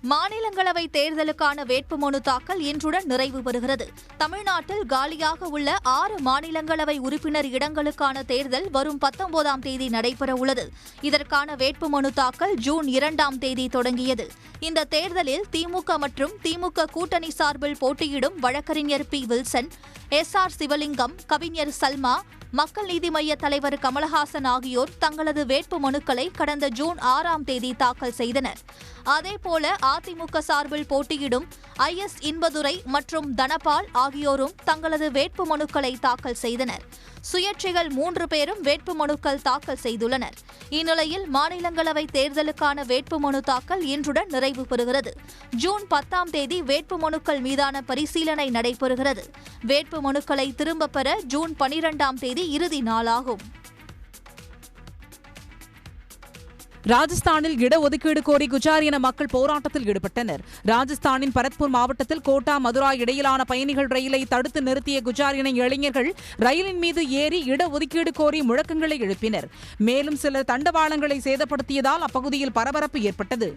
மாநிலங்களவை தேர்தலுக்கான வேட்புமனு தாக்கல் இன்றுடன் நிறைவு பெறுகிறது. தமிழ்நாட்டில் காலியாக உள்ள 6 மாநிலங்களவை உறுப்பினர் இடங்களுக்கான தேர்தல் வரும் 19ஆம் தேதி நடைபெறவுள்ளது. இதற்கான வேட்புமனு தாக்கல் ஜூன் 2ஆம் தேதி தொடங்கியது. இந்த தேர்தலில் திமுக மற்றும் திமுக கூட்டணி சார்பில் போட்டியிடும் வழக்கறிஞர் பி. Wilson, SR. சிவலிங்கம், கவிஞர் சல்மா, மக்கள் நீதி மய்ய தலைவர் கமலஹாசன் ஆகியோர் தங்களது வேட்பு மனுக்களை கடந்த ஜூன் 6ஆம் தேதி தாக்கல் செய்தனர். அதேபோல அதிமுக சார்பில் போட்டியிடும் ஐ.எஸ். இன்பதுரை மற்றும் தனபால் ஆகியோரும் தங்களது வேட்பு மனுக்களை தாக்கல் செய்தனர். சுயேட்சைகள் 3 பேரும் வேட்பு மனுக்கள் தாக்கல் செய்துள்ளனர். இந்நிலையில் மாநிலங்களவை தேர்தலுக்கான வேட்புமனு தாக்கல் இன்றுடன் நிறைவு பெறுகிறது. ஜூன் 10ஆம் தேதி வேட்புமனுக்கள் மீதான பரிசீலனை நடைபெறுகிறது. வேட்பு மனுக்களை திரும்பப் பெற ஜூன் 12ஆம் தேதி இறுதி நாளாகும். ராஜஸ்தானில் இடஒதுக்கீடு கோரி குஜார் இன மக்கள் போராட்டத்தில் ஈடுபட்டனர். ராஜஸ்தானின் பரத்பூர் மாவட்டத்தில் கோட்டா மதுரா இடையிலான பயணிகள் ரயிலை தடுத்து நிறுத்திய குஜார் இன இளைஞர்கள் ரயிலின் மீது ஏறி இடஒதுக்கீடு கோரி முழக்கங்களை எழுப்பினர். மேலும் சிலர் தண்டவாளங்களை சேதப்படுத்தியதால் அப்பகுதியில் பரபரப்பு ஏற்பட்டது.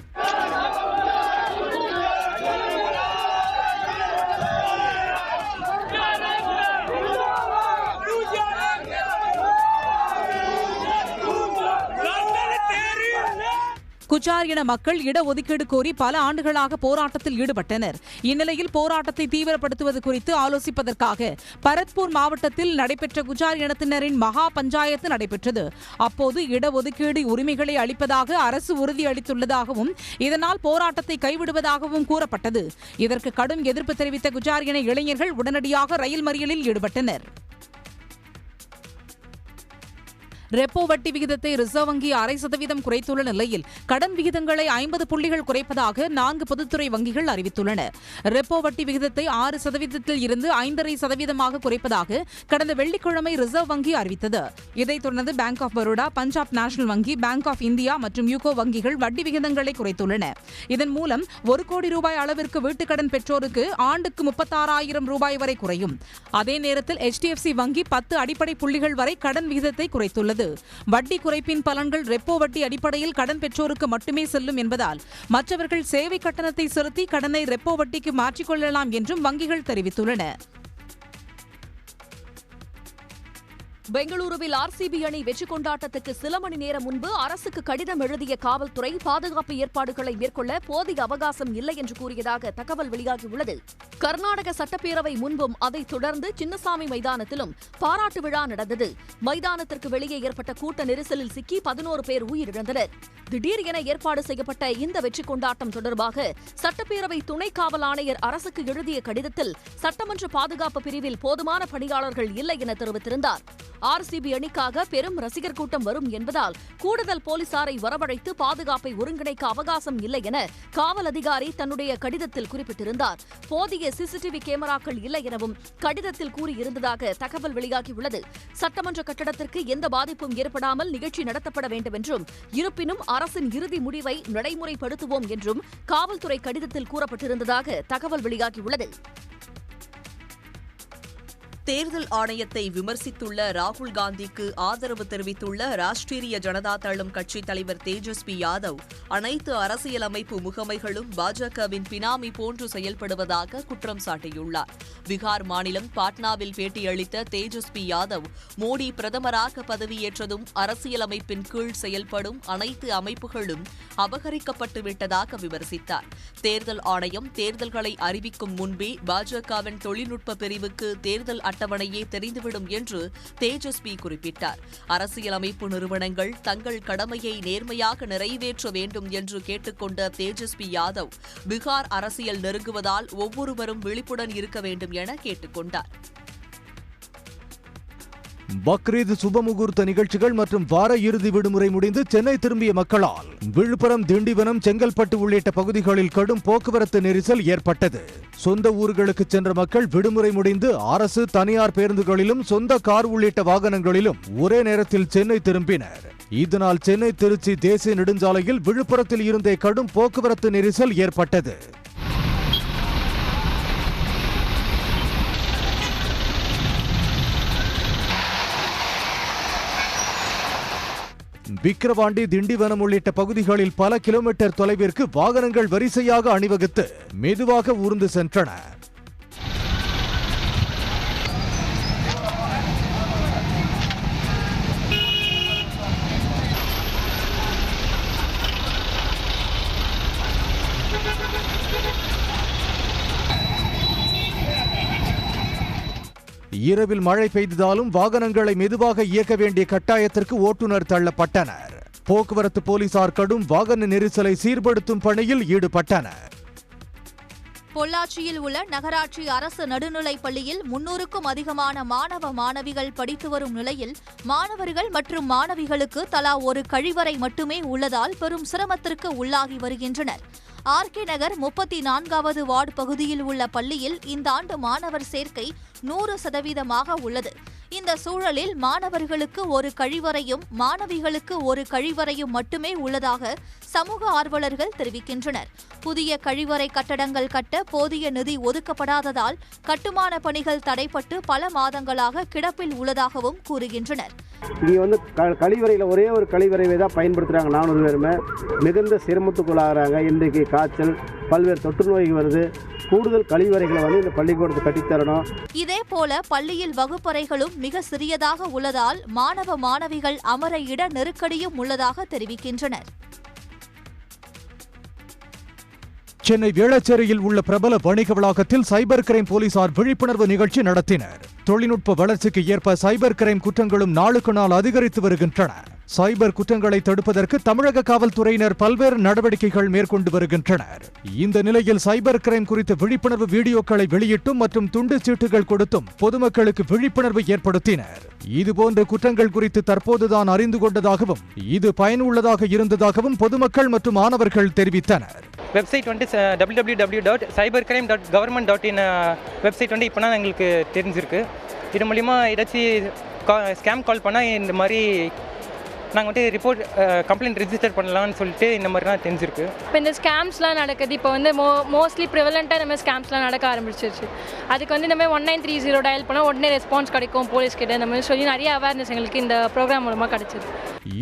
குஜார் இன மக்கள் இடஒதுக்கீடு கோரி பல ஆண்டுகளாக போராட்டத்தில் ஈடுபட்டனர். இந்நிலையில் போராட்டத்தை தீவிரப்படுத்துவது குறித்து ஆலோசிப்பதற்காக பரத்பூர் மாவட்டத்தில் நடைபெற்ற குஜார் இனத்தினரின் மகா பஞ்சாயத்து நடைபெற்றது. அப்போது இடஒதுக்கீடு உரிமைகளை அளிப்பதாக அரசு உறுதியளித்துள்ளதாகவும் இதனால் போராட்டத்தை கைவிடுவதாகவும் கூறப்பட்டது. இதற்கு கடும் எதிர்ப்பு தெரிவித்த குஜார் இன இளைஞர்கள் உடனடியாக ரயில் மறியலில் ஈடுபட்டனர். ரெப்போ வட்டி விகிதத்தை ரிசர்வ் வங்கி 0.5% குறைத்துள்ள நிலையில் கடன் விகிதங்களை 50 புள்ளிகள் குறைப்பதாக 4 பொதுத்துறை வங்கிகள் அறிவித்துள்ளன. ரெப்போ வட்டி விகிதத்தை 6% இருந்து 5.5% குறைப்பதாக கடந்த வெள்ளிக்கிழமை ரிசர்வ் வங்கி அறிவித்தது. இதைத் தொடர்ந்து bank of Baroda, Punjab national வங்கி, பேங்க் ஆஃப் இந்தியா மற்றும் யூகோ வங்கிகள் வட்டி விகிதங்களை குறைத்துள்ளன. இதன் மூலம் 1 கோடி ரூபாய் அளவிற்கு வீட்டுக்கடன் பெற்றோருக்கு ஆண்டுக்கு 36,000 ரூபாய் வரை குறையும். அதே நேரத்தில் HDFC வங்கி 10 அடிப்படை புள்ளிகள் வரை கடன் விகிதத்தை குறைத்துள்ளது. வட்டி குறைப்பின் பலன்கள் ரெப்போ வட்டி அடிப்படையில் கடன் பெற்றோருக்கு மட்டுமே செல்லும் என்பதால் மற்றவர்கள் சேவை கட்டணத்தை செலுத்தி கடனை ரெப்போ வட்டிக்கு மாற்றிக்கொள்ளலாம் என்றும் வங்கிகள் தெரிவித்துள்ளன. பெங்களூருவில் RCB அணி வெற்றி கொண்டாட்டத்துக்கு சில மணி நேரம் முன்பு அரசுக்கு கடிதம் எழுதிய காவல்துறை பாதுகாப்பு ஏற்பாடுகளை மேற்கொள்ள போதிய அவகாசம் இல்லை என்று கூறியதாக தகவல் வெளியாகியுள்ளது. கர்நாடக சட்டப்பேரவை முன்பும் அதைத் தொடர்ந்து சின்னசாமி மைதானத்திலும் பாராட்டு விழா நடந்தது. மைதானத்திற்கு வெளியே ஏற்பட்ட கூட்ட நெரிசலில் சிக்கி 11 பேர் உயிரிழந்தனர். திடீர் என ஏற்பாடு செய்யப்பட்ட இந்த வெற்றி கொண்டாட்டம் தொடர்பாக சட்டப்பேரவை துணை காவல் ஆணையர் அரசுக்கு எழுதிய கடிதத்தில் சட்டமன்ற பாதுகாப்பு பிரிவில் போதுமான பணியாளர்கள் இல்லை என தெரிவித்திருந்தார். RCB அணிக்காக பெரும் ரசிகர் கூட்டம் வரும் என்பதால் கூடுதல் போலீசாரை வரவழைத்து பாதுகாப்பை ஒருங்கிணைக்க அவகாசம் இல்லை என காவல் அதிகாரி தன்னுடைய கடிதத்தில் குறிப்பிட்டிருந்தார். போதிய CCTV கேமராக்கள் இல்லை எனவும் கடிதத்தில் கூறியிருந்ததாக தகவல் வெளியாகியுள்ளது. சட்டமன்ற கட்டடத்திற்கு எந்த பாதிப்பும் ஏற்படாமல் நிகழ்ச்சி நடத்தப்பட வேண்டும் என்றும், இருப்பினும் அரசின் இறுதி முடிவை நடைமுறைப்படுத்துவோம் என்றும் காவல்துறை கடிதத்தில் கூறப்பட்டிருந்ததாக தகவல் வெளியாகியுள்ளது. தேர்தல் ஆணையத்தை விமர்சித்துள்ள ராகுல் காந்திக்கு ஆதரவு தெரிவித்துள்ள ராஷ்டிரிய ஜனதா தளம் கட்சித் தலைவர் தேஜஸ்வி யாதவ் அனைத்து அரசியலமைப்பு முகமைகளும் பாஜகவின் பினாமி போன்று செயல்படுவதாக குற்றம் சாட்டியுள்ளார். பீகார் மாநிலம் பாட்னாவில் பேட்டியளித்த தேஜஸ்வி யாதவ் மோடி பிரதமராக பதவியேற்றதும் அரசியலமைப்பின் கீழ் செயல்படும் அனைத்து அமைப்புகளும் அபகரிக்கப்பட்டு விட்டதாக விமர்சித்தார். தேர்தல் ஆணையம் தேர்தல்களை அறிவிக்கும் முன்பே பாஜகவின் தொழில்நுட்ப பிரிவுக்கு தேர்தல் அட்டவணையே தெரிந்துவிடும் என்று தேஜஸ்வி குறிப்பிட்டார். அரசியலமைப்பு நிறுவனங்கள் தங்கள் கடமையை நேர்மையாக நிறைவேற்ற வேண்டும் என்று கேட்டுக்கொண்ட தேஜஸ்வி யாதவ் பீகார் அரசியல் நெருங்குவதால் ஒவ்வொருவரும் விழிப்புடன் இருக்க வேண்டும் என கேட்டுக்கொண்டார். பக்ரீத் சுபமுகூர்த்த நிகழ்ச்சிகள் மற்றும் வார இறுதி விடுமுறை முடிந்து சென்னை திரும்பிய மக்களால் விழுப்புரம், திண்டிவனம், செங்கல்பட்டு உள்ளிட்ட பகுதிகளில் கடும் போக்குவரத்து நெரிசல் ஏற்பட்டது. சொந்த ஊர்களுக்கு சென்ற மக்கள் விடுமுறை முடிந்து அரசு, தனியார் பேருந்துகளிலும் சொந்த கார் உள்ளிட்ட வாகனங்களிலும் ஒரே நேரத்தில் சென்னை திரும்பினர். இதனால் சென்னை திருச்சி தேசிய நெடுஞ்சாலையில் விழுப்புரத்தில் இருந்தே கடும் போக்குவரத்து நெரிசல் ஏற்பட்டது. விக்கிரவாண்டி, திண்டிவனம் உள்ளிட்ட பகுதிகளில் பல கிலோமீட்டர் தொலைவிற்கு வாகனங்கள் வரிசையாக அணிவகுத்து மெதுவாக ஊர்ந்து சென்றன. இரவில் மழை பெய்ததாலும் வாகனங்களை மெதுவாக இயக்க வேண்டிய கட்டாயத்திற்கு ஓட்டுநர் தள்ளப்பட்டனர். போக்குவரத்து போலீசார் கடும் வாகன நெரிசலை சீர்படுத்தும் பணியில் ஈடுபட்டனர். பொள்ளாச்சியில் உள்ள நகராட்சி அரசு நடுநிலைப் பள்ளியில் 300க்கும் அதிகமான மாணவ மாணவிகள் படித்து வரும் நிலையில் மாணவர்கள் மற்றும் மாணவிகளுக்கு தலா ஒரு கழிவறை மட்டுமே உள்ளதால் பெரும் சிரமத்திற்கு உள்ளாகி வருகின்றனர். ஆர்கே நகர் 34வது வார்டு பகுதியில் உள்ள பள்ளியில் இந்த ஆண்டு மாணவர் சேர்க்கை 100% உள்ளது. இந்த சூழலில் மாணவர்களுக்கு ஒரு கழிவறையும் மாணவிகளுக்கு ஒரு கழிவறையும் மட்டுமே உள்ளதாக சமூக ஆர்வலர்கள் தெரிவிக்கின்றனர். புதிய கழிவறை கட்டடங்கள் கட்ட போதிய நிதி ஒதுக்கப்படாததால் கட்டுமான பணிகள் தடைப்பட்டு பல மாதங்களாக கிடப்பில் உள்ளதாகவும் கூறுகின்றனர். இங்கே கழிவறையில் ஒரே ஒரு கழிவறையை தான் பயன்படுத்துகிறாங்க. 400 பேருமே மிகுந்த சிரமத்துக்குள்ளாகிறாங்க. இன்றைக்கு காய்ச்சல், பல்வேறு தொற்று நோய்கள் வருது. கூடுதல் கழிவறைகளை இந்த பள்ளிக்கூடத்தை கட்டித்தரணும். இதேபோல பள்ளியில் வகுப்பறைகளும் மிக சிறியதாக உள்ளதால் மாணவ மாணவிகள் அமர இட நெருக்கடியும் உள்ளதாக தெரிவிக்கின்றனர். சென்னை வேளச்சேரியில் உள்ள பிரபல வணிக வளாகத்தில் சைபர் கிரைம் போலீசார் விழிப்புணர்வு நிகழ்ச்சி நடத்தினர். தொழில்நுட்ப வளர்ச்சிக்கு ஏற்ப சைபர் கிரைம் குற்றங்களும் நாளுக்கு நாள் அதிகரித்து வருகின்றன. சைபர் குற்றங்களை தடுப்பதற்கு தமிழக காவல்துறையினர் பல்வேறு நடவடிக்கைகள் மேற்கொண்டு வருகின்றனர். இந்த நிலையில் சைபர் கிரைம் குறித்த விழிப்புணர்வு வீடியோக்களை வெளியிட்டும் மற்றும் துண்டு சீட்டுகள் கொடுத்தும் பொதுமக்களுக்கு விழிப்புணர்வு ஏற்படுத்தினர். இதுபோன்ற குற்றங்கள் குறித்து தற்போதுதான் அறிந்து கொண்டதாகவும் இது பயனுள்ளதாக இருந்ததாகவும் பொதுமக்கள் மற்றும் மாணவர்கள் தெரிவித்தனர். வெப்சைட் www.cybercrime.government.in வெப்சைட் இப்போ தான் எங்களுக்கு தெரிஞ்சிருக்கு. இது மூலிமா ஏதாச்சும் ஸ்கேம் கால் பண்ணால் இந்த மாதிரி நாங்கள் ரிப்போர்ட் கம்ப்ளைண்ட் ரிஜிஸ்டர் பண்ணலாம்னு சொல்லிட்டு இந்த மாதிரிலாம் தெரிஞ்சிருக்கு. இப்போ இந்த ஸ்கேம்ஸ்லாம் நடக்குது. இப்போ மோஸ்ட்லி ப்ரிவலண்ட்டாக இந்த மாதிரி ஸ்கேம்ஸ்லாம் நடக்க ஆரம்பிச்சிருச்சு. அதுக்கு இந்த மாதிரி 1930 டயல் பண்ணால் உடனே ரெஸ்பான்ஸ் கிடைக்கும் போலீஸ் கிட்ட. இந்த மாதிரி சொல்லி நிறைய அவேர்னஸ் எங்களுக்கு இந்த ப்ரோக்ராம் மூலமாக கிடைச்சிது.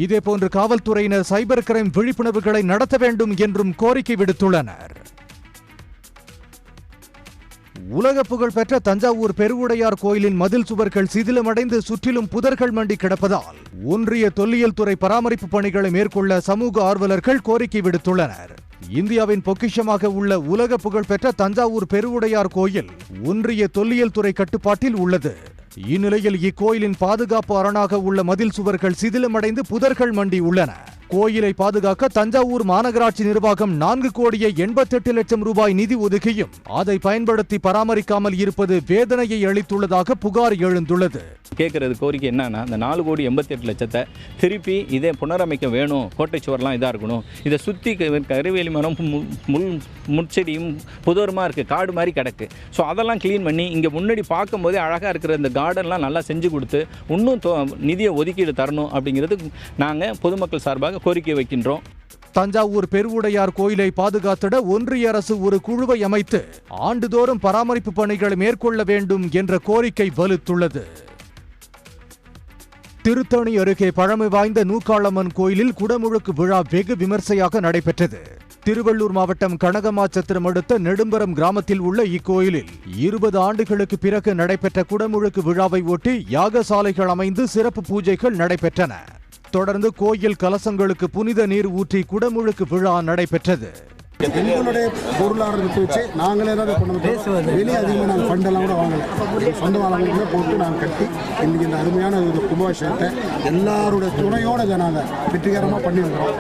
இதேபோன்று காவல்துறையினர் சைபர் கிரைம் விழிப்புணர்வுகளை நடத்த வேண்டும் என்றும் கோரிக்கை விடுத்துள்ளனர். உலக புகழ்பெற்ற தஞ்சாவூர் பெருவுடையார் கோயிலின் மதில் சுவர்கள் சிதிலமடைந்து சுற்றிலும் புதர்கள் மண்டி கிடப்பதால் ஒன்றிய தொல்லியல் துறை பராமரிப்பு பணிகளை மேற்கொள்ள சமூக ஆர்வலர்கள் கோரிக்கை விடுத்துள்ளனர். இந்தியாவின் பொக்கிஷமாக உள்ள உலக புகழ்பெற்ற தஞ்சாவூர் பெருவுடையார் கோயில் ஒன்றிய தொல்லியல் துறை கட்டுப்பாட்டில் உள்ளது. இந்நிலையில் இக்கோயிலின் பாதுகாப்பு அரணாக உள்ள மதில் சுவர்கள் சிதிலமடைந்து புதர்கள் மண்டி உள்ளன. கோயிலை பாதுகாக்க தஞ்சாவூர் மாநகராட்சி நிர்வாகம் 4,88,00,000 ரூபாய் நிதி ஒதுக்கியும் அதை பயன்படுத்தி பராமரிக்காமல் இருப்பது வேதனையை அளித்துள்ளதாக புகார் எழுந்துள்ளது. கேட்கறது கோரிக்கை என்னன்னா, இந்த 4,88,00,000 திருப்பி இதே புனரமைக்க வேணும். கோட்டை சுவர்லாம் இதாக இருக்கணும். இதை சுற்றி கருவேலி மரம், முட்செடியும் புதருமா இருக்குது, காடு மாதிரி கிடக்கு. ஸோ அதெல்லாம் க்ளீன் பண்ணி இங்கே முன்னாடி பார்க்கும்போதே அழகாக இருக்கிற இந்த கார்டன்லாம் நல்லா செஞ்சு கொடுத்து இன்னும் நிதியை ஒதுக்கீடு தரணும் அப்படிங்கிறது நாங்கள் பொதுமக்கள் சார்பாக கோரிக்கை வைக்கின்றோம். தஞ்சாவூர் பெருவுடையார் கோயிலை பாதுகாத்திட ஒன்றிய அரசு ஒரு குழுவை அமைத்து ஆண்டுதோறும் பராமரிப்பு பணிகளை மேற்கொள்ள வேண்டும் என்ற கோரிக்கை வலுத்துள்ளது. திருத்தணி அருகே பழமை வாய்ந்த நூக்காளம்மன் கோயிலில் குடமுழுக்கு விழா வெகு விமர்சையாக நடைபெற்றது. திருவள்ளூர் மாவட்டம் கனகமாச்சத்திரம் அடுத்த நெடும்பரம் கிராமத்தில் உள்ள இக்கோயிலில் 20 ஆண்டுகளுக்கு பிறகு நடைபெற்ற குடமுழுக்கு விழாவை ஒட்டி யாகசாலைகள் அமைந்து சிறப்பு பூஜைகள் நடைபெற்றன. தொடர்ந்து கோயில் கலசங்களுக்கு புனித நீர் ஊற்றி குடமுழுக்கு விழா நடைபெற்றது. எங்களுடைய பொருளாதாரத்தை வச்சு நாங்களே தான் கொண்டு வெளியே அதிகமாக நாங்கள் ஃபண்டெல்லாம் கூட வாங்கலை. சொந்த வாழை போட்டு நாங்கள் கட்டி இன்னைக்கு இந்த அருமையான கும்பாபிஷேகத்தை எல்லாருடைய துணையோட நாங்கள் வெற்றிகரமாக பண்ணியிருக்கிறோம்.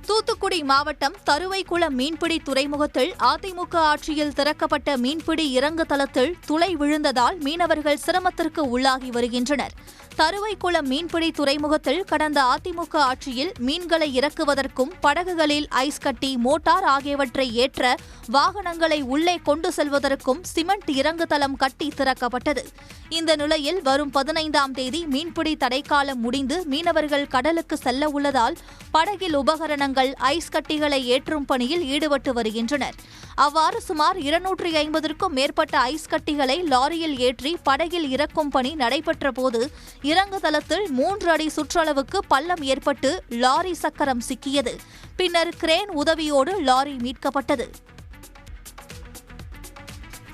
தூத்துக்குடி மாவட்டம் தருவைக்குளம் மீன்பிடி துறைமுகத்தில் அதிமுக ஆட்சியில் திறக்கப்பட்ட மீன்பிடி இறங்கு தளத்தில் துளை விழுந்ததால் மீனவர்கள் சிரமத்திற்கு உள்ளாகி வருகின்றனர். தருவைக்குளம் மீன்பிடி துறைமுகத்தில் கடந்த அதிமுக ஆட்சியில் மீன்களை இறக்குவதற்கும் படகுகளில் ஐஸ் கட்டி, மோட்டார் ஆகியவற்றை ஏற்ற வாகனங்களை உள்ளே கொண்டு செல்வதற்கும் சிமெண்ட் இறங்கு தளம் கட்டி திறக்கப்பட்டது. இந்த நிலையில் வரும் 15ஆம் தேதி மீன்பிடி தடைக்காலம் முடிந்து மீனவர்கள் கடலுக்கு செல்ல உள்ளதால் படகில் உபகரணங்கள், ஐஸ் கட்டிகளை ஏற்றும் பணியில் ஈடுபட்டு வருகின்றனர். அவ்வாறு சுமார் 250க்கும் மேற்பட்ட ஐஸ் கட்டிகளை லாரியில் ஏற்றி படகில் இறக்கும் பணி நடைபெற்ற போது இறங்குதளத்தில் 3 அடி சுற்றளவுக்கு பள்ளம் ஏற்பட்டு லாரி சக்கரம் சிக்கியது. பின்னர் கிரேன் உதவியோடு லாரி மீட்கப்பட்டது.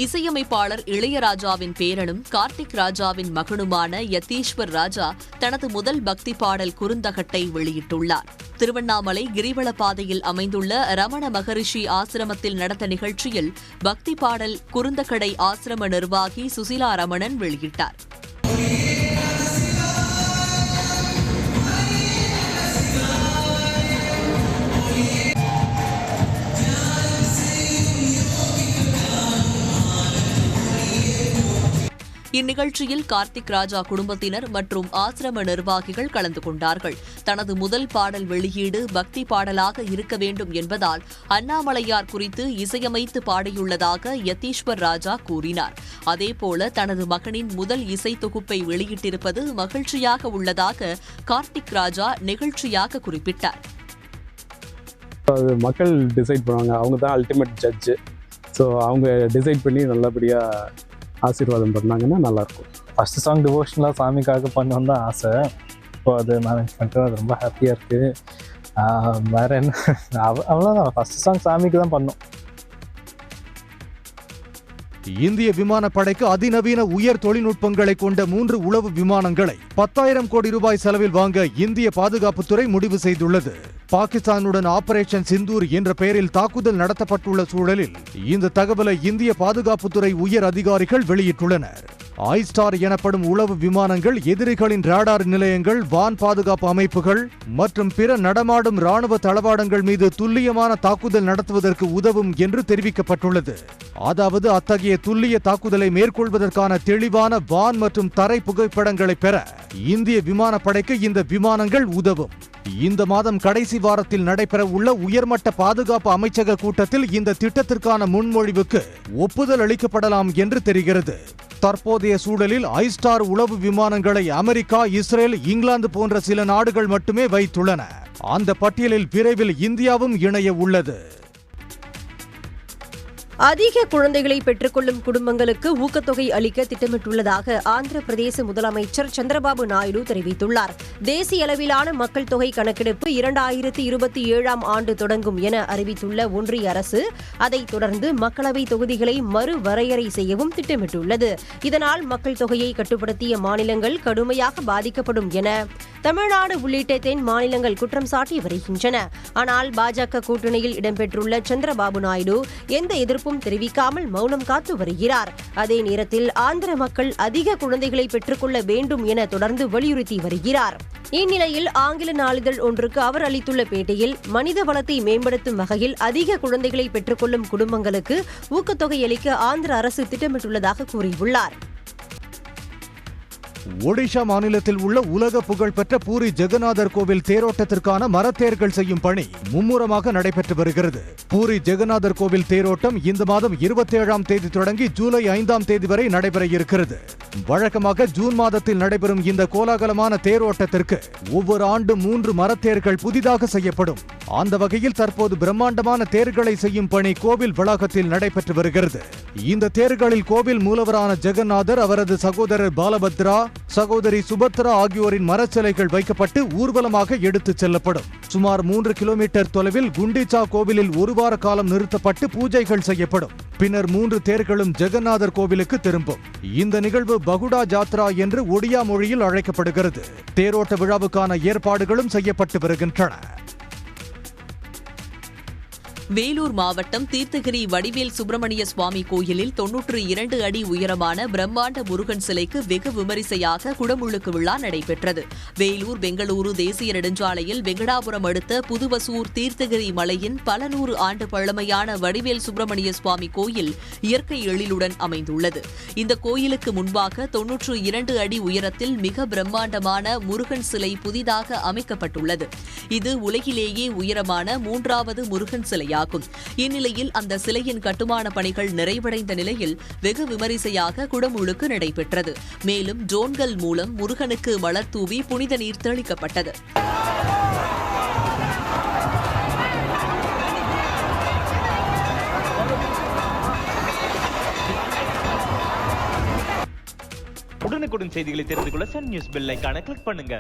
இசையமைப்பாளர் இளையராஜாவின் பேரனும் கார்த்திக் ராஜாவின் மகனுமான யதீஸ்வர் ராஜா தனது முதல் பக்தி பாடல் குறுந்தகட்டை வெளியிட்டுள்ளார். திருவண்ணாமலை கிரிவல பாதையில் அமைந்துள்ள ரமண மகரிஷி ஆசிரமத்தில் நடந்த நிகழ்ச்சியில் பக்தி பாடல் குறுந்தகடை ஆசிரம நிர்வாகி சுசிலா ரமணன் வெளியிட்டார். இந்நிகழ்ச்சியில் கார்த்திக் ராஜா குடும்பத்தினர் மற்றும் ஆசிரம நிர்வாகிகள் கலந்து கொண்டார்கள். தனது முதல் பாடல் வெளியீடு பக்தி பாடலாக இருக்க வேண்டும் என்பதால் அண்ணாமலையார் குறித்து இசையமைத்து பாடியுள்ளதாக யதீஸ்வர் ராஜா கூறினார். அதேபோல தனது மகனின் முதல் இசை தொகுப்பை வெளியிட்டிருப்பது மகிழ்ச்சியாக உள்ளதாக கார்த்திக் ராஜா நிகழ்ச்சியாக குறிப்பிட்டார். மக்கள் டிசைட் பண்ணுவாங்க, அவங்க தான் அல்டிமேட் ஜட்ஜு. ஸோ அவங்க டிசைட் பண்ணி நல்லபடியாக ஆசீர்வாதம் பண்ணாங்கன்னா நல்லாயிருக்கும். ஃபஸ்ட்டு சாங் டிவோஷனலாக சாமிக்காக பண்ணணுன்னு தான் ஆசை. இப்போ அது மேனேஜ் பண்ணுறது அது ரொம்ப ஹாப்பியாக இருக்குது. வேறு என்ன, அவ்வளோதான். ஃபஸ்ட்டு சாங் சாமிக்கு தான் பண்ணோம். இந்திய விமானப்படைக்கு அதிநவீன உயர் தொழில்நுட்பங்களை கொண்ட 3 உளவு விமானங்களை 10,000 கோடி ரூபாய் செலவில் வாங்க இந்திய பாதுகாப்புத்துறை முடிவு செய்துள்ளது. பாகிஸ்தானுடன் ஆபரேஷன் சிந்தூர் என்ற பெயரில் தாக்குதல் நடத்தப்பட்டுள்ள சூழலில் இந்த தகவலை இந்திய பாதுகாப்புத்துறை உயர் அதிகாரிகள் வெளியிட்டுள்ளனர். ஐஸ்டார் எனப்படும் உளவு விமானங்கள் எதிரிகளின் ராடார் நிலையங்கள், வான் பாதுகாப்பு அமைப்புகள் மற்றும் பிற நடமாடும் ராணுவ தளவாடங்கள் மீது துல்லியமான தாக்குதல் நடத்துவதற்கு உதவும் என்று தெரிவிக்கப்பட்டுள்ளது. அதாவது அத்தகைய துல்லிய தாக்குதலை மேற்கொள்வதற்கான தெளிவான வான் மற்றும் தரை புகைப்படங்களை பெற இந்திய விமானப்படைக்கு இந்த விமானங்கள் உதவும். இந்த மாதம் கடைசி வாரத்தில் நடைபெற உள்ள உயர்மட்ட பாதுகாப்பு அமைச்சக கூட்டத்தில் இந்த திட்டத்திற்கான முன்மொழிவுக்கு ஒப்புதல் அளிக்கப்படலாம் என்று தெரிகிறது. தற்போதைய சூழலில் ஐஸ்டார் உளவு விமானங்களை அமெரிக்கா, இஸ்ரேல், இங்கிலாந்து போன்ற சில நாடுகள் மட்டுமே வைத்துள்ளன. அந்த பட்டியலில் விரைவில் இந்தியாவும் இணைய உள்ளது. அதிக குழந்தைகளை பெற்றுக்கொள்ளும் குடும்பங்களுக்கு ஊக்கத்தொகை அளிக்க திட்டமிட்டுள்ளதாக ஆந்திர பிரதேச முதலமைச்சர் சந்திரபாபு நாயுடு தெரிவித்துள்ளார். தேசிய அளவிலான மக்கள் தொகை கணக்கெடுப்பு 2027ஆம் ஆண்டு தொடங்கும் என அறிவித்துள்ள ஒன்றிய அரசு அதைத் தொடர்ந்து மக்களவை தொகுதிகளை மறுவரையறை செய்யவும் திட்டமிட்டுள்ளது. இதனால் மக்கள் தொகையை கட்டுப்படுத்திய மாநிலங்கள் கடுமையாக பாதிக்கப்படும் என தமிழ்நாடு உள்ளிட்ட தென் மாநிலங்கள் குற்றம் சாட்டி வருகின்றன. ஆனால் பாஜக கூட்டணியில் இடம்பெற்றுள்ள சந்திரபாபு நாயுடு எந்த எதிர்ப்பும் தெரிவிக்காமல் மௌனம் காத்து வருகிறார். அதே நேரத்தில் ஆந்திர மக்கள் அதிக குழந்தைகளை பெற்றுக்கொள்ள வேண்டும் என தொடர்ந்து வலியுறுத்தி வருகிறார். இந்நிலையில் ஆங்கில நாளிதழ் ஒன்றுக்கு அவர் அளித்துள்ள பேட்டியில் மனித வளத்தை மேம்படுத்தும் வகையில் அதிக குழந்தைகளை பெற்றுக்கொள்ளும் குடும்பங்களுக்கு ஊக்கத்தொகை அளிக்க ஆந்திர அரசு திட்டமிட்டுள்ளதாக கூறியுள்ளார். ஒடிஷா மாநிலத்தில் உள்ள உலக புகழ்பெற்ற பூரி ஜெகநாதர் கோவில் தேரோட்டத்திற்கான மரத்தேர்கள் செய்யும் பணி மும்முரமாக நடைபெற்று வருகிறது. பூரி ஜெகநாதர் கோவில் தேரோட்டம் இந்த மாதம் 27ஆம் தேதி தொடங்கி ஜூலை 5ஆம் தேதி வரை நடைபெற இருக்கிறது. வழக்கமாக ஜூன் மாதத்தில் நடைபெறும் இந்த கோலாகலமான தேரோட்டத்திற்கு ஒவ்வொரு ஆண்டும் 3 மரத்தேர்கள் புதிதாக செய்யப்படும். அந்த வகையில் தற்போது பிரம்மாண்டமான தேர்களை செய்யும் பணி கோவில் வளாகத்தில் நடைபெற்று வருகிறது. இந்த தேர்களில் கோவில் மூலவரான ஜெகநாதர், அவரது சகோதரர் பாலபத்ரா, சகோதரி சுபத்ரா ஆகியோரின் மரச்சிலைகள் வைக்கப்பட்டு ஊர்வலமாக எடுத்துச் செல்லப்படும். சுமார் 3 கிலோமீட்டர் தொலைவில் குண்டிச்சா கோவிலில் 1 வார காலம் நிறுத்தப்பட்டு பூஜைகள் செய்யப்படும். பின்னர் 3 தேர்களும் ஜெகநாதர் கோவிலுக்கு திரும்பும். இந்த நிகழ்வு பகுடா ஜாத்ரா என்று ஒடியா மொழியில் அழைக்கப்படுகிறது. தேரோட்ட விழாவுக்கான ஏற்பாடுகளும் செய்யப்பட்டு வருகின்றன. வேலூர் மாவட்டம் தீர்த்தகிரி வடிவேல் சுப்பிரமணிய சுவாமி கோயிலில் 92 அடி உயரமான பிரம்மாண்ட முருகன் சிலைக்கு வெகு விமரிசையாக குடமுழுக்கு விழா நடைபெற்றது. வேலூர் பெங்களூரு தேசிய நெடுஞ்சாலையில் வெங்கடாபுரம் அடுத்த புதுவசூர் தீர்த்தகிரி மலையின் பல 100 ஆண்டு பழமையான வடிவேல் சுப்பிரமணிய சுவாமி கோயில் இயற்கை எழிலுடன் அமைந்துள்ளது. இந்த கோயிலுக்கு முன்பாக 92 அடி உயரத்தில் மிக பிரம்மாண்டமான முருகன் சிலை புதிதாக அமைக்கப்பட்டுள்ளது. இது உலகிலேயே உயரமான 3வது முருகன் சிலை. இந்நிலையில் அந்த சிலையின் கட்டுமான பணிகள் நிறைவடைந்த நிலையில் வெகு விமரிசையாக குடமுழுக்கு நடைபெற்றது. மேலும் ட்ரோன்கள் மூலம் முருகனுக்கு மலர் தூவி புனித நீர் தெளிக்கப்பட்டது. உடனுக்குடன் செய்திகளை தெரிந்து கொள்ள சன் நியூஸ் பெல் ஐகானை கிளிக் பண்ணுங்க.